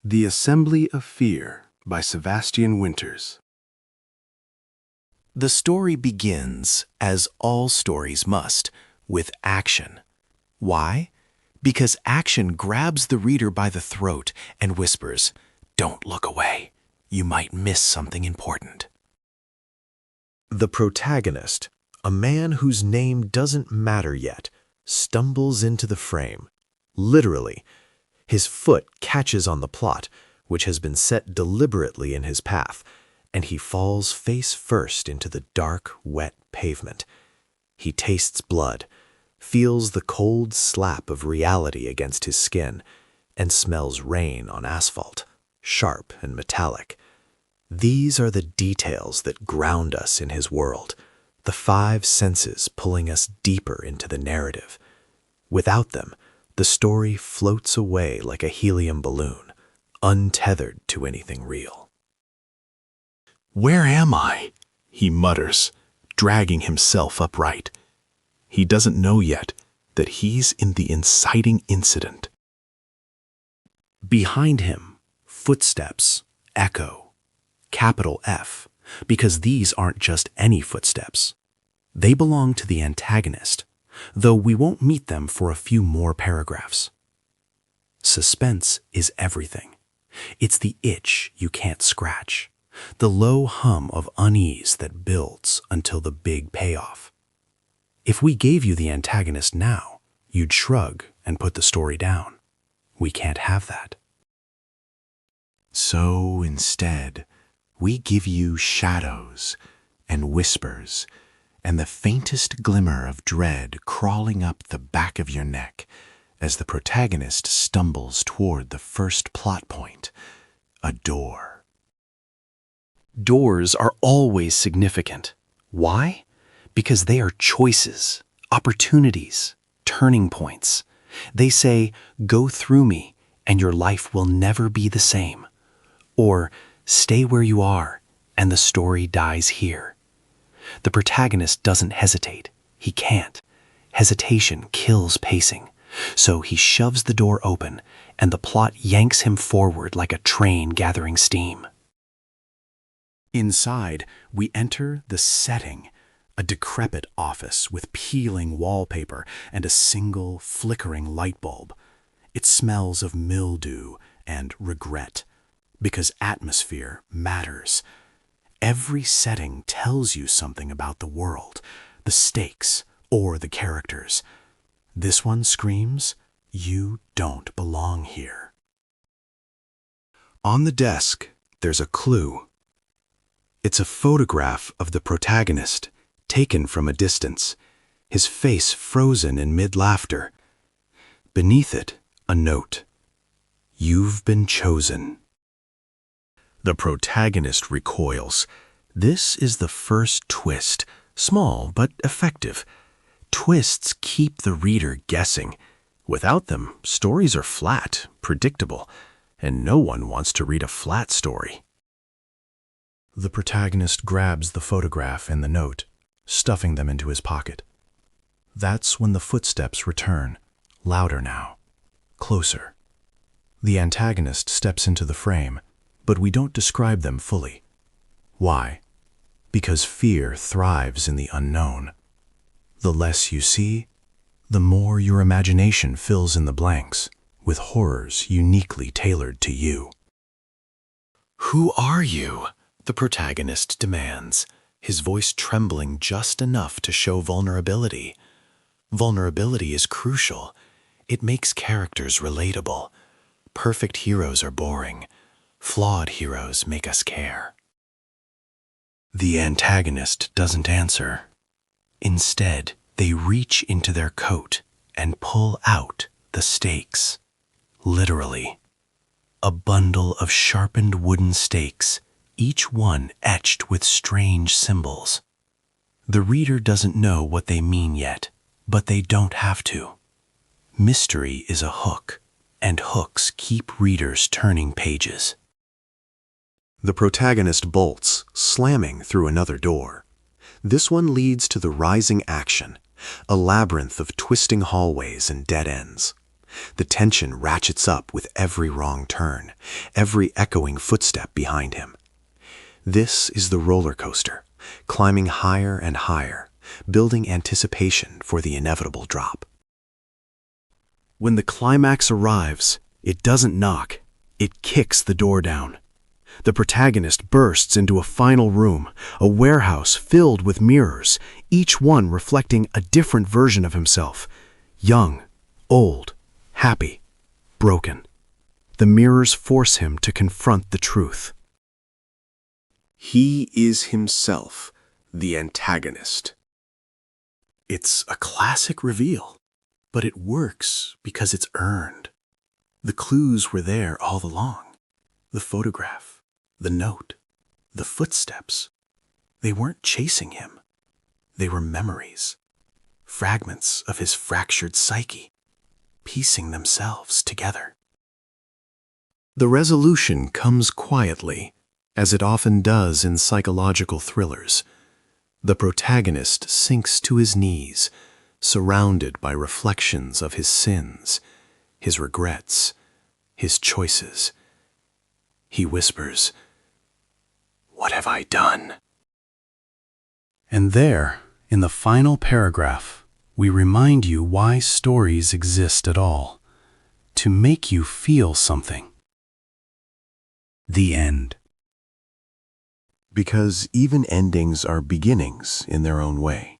The Assembly of Fear by Sevastian Winters. The story begins, as all stories must, with action. Why? Because action grabs the reader by the throat and whispers, "Don't look away. You might miss something important." The protagonist, a man whose name doesn't matter yet, stumbles into the frame. Literally, his foot catches on the plot, which has been set deliberately in his path, and he falls face first into the dark, wet pavement. He tastes blood, feels the cold slap of reality against his skin, and smells rain on asphalt, sharp and metallic. These are the details that ground us in his world, the five senses pulling us deeper into the narrative. Without them, the story floats away like a helium balloon, untethered to anything real. "Where am I?" he mutters, dragging himself upright. He doesn't know yet that he's in the inciting incident. Behind him, footsteps echo, capital F, because these aren't just any footsteps. They belong to the antagonist, though we won't meet them for a few more paragraphs. Suspense is everything. It's the itch you can't scratch, the low hum of unease that builds until the big payoff. If we gave you the antagonist now, you'd shrug and put the story down. We can't have that. So instead, we give you shadows and whispers and the faintest glimmer of dread crawling up the back of your neck as the protagonist stumbles toward the first plot point, a door. Doors are always significant. Why? Because they are choices, opportunities, turning points. They say, "Go through me, and your life will never be the same." Or, "Stay where you are, and the story dies here." The protagonist doesn't hesitate. He can't. Hesitation kills pacing. So he shoves the door open, and the plot yanks him forward like a train gathering steam. Inside, we enter the setting, a decrepit office with peeling wallpaper and a single flickering light bulb. It smells of mildew and regret, because atmosphere matters. Every setting tells you something about the world, the stakes, or the characters. This one screams, "You don't belong here." On the desk, there's a clue. It's a photograph of the protagonist, taken from a distance, his face frozen in mid-laughter. Beneath it, a note. "You've been chosen." The protagonist recoils. This is the first twist, small but effective. Twists keep the reader guessing. Without them, stories are flat, predictable, and no one wants to read a flat story. The protagonist grabs the photograph and the note, stuffing them into his pocket. That's when the footsteps return, louder now, closer. The antagonist steps into the frame, but we don't describe them fully. Why? Because fear thrives in the unknown. The less you see, the more your imagination fills in the blanks with horrors uniquely tailored to you. "Who are you?" the protagonist demands, his voice trembling just enough to show vulnerability. Vulnerability is crucial. It makes characters relatable. Perfect heroes are boring. Flawed heroes make us care. The antagonist doesn't answer. Instead, they reach into their coat and pull out the stakes. Literally. A bundle of sharpened wooden stakes, each one etched with strange symbols. The reader doesn't know what they mean yet, but they don't have to. Mystery is a hook, and hooks keep readers turning pages. The protagonist bolts, slamming through another door. This one leads to the rising action, a labyrinth of twisting hallways and dead ends. The tension ratchets up with every wrong turn, every echoing footstep behind him. This is the roller coaster, climbing higher and higher, building anticipation for the inevitable drop. When the climax arrives, it doesn't knock, it kicks the door down. The protagonist bursts into a final room, a warehouse filled with mirrors, each one reflecting a different version of himself. Young, old, happy, broken. The mirrors force him to confront the truth. He is himself, the antagonist. It's a classic reveal, but it works because it's earned. The clues were there all along. The photograph, the note, the footsteps. They weren't chasing him. They were memories, fragments of his fractured psyche, piecing themselves together. The resolution comes quietly, as it often does in psychological thrillers. The protagonist sinks to his knees, surrounded by reflections of his sins, his regrets, his choices. He whispers, "What have I done?" And there, in the final paragraph, we remind you why stories exist at all. To make you feel something. The end. Because even endings are beginnings in their own way.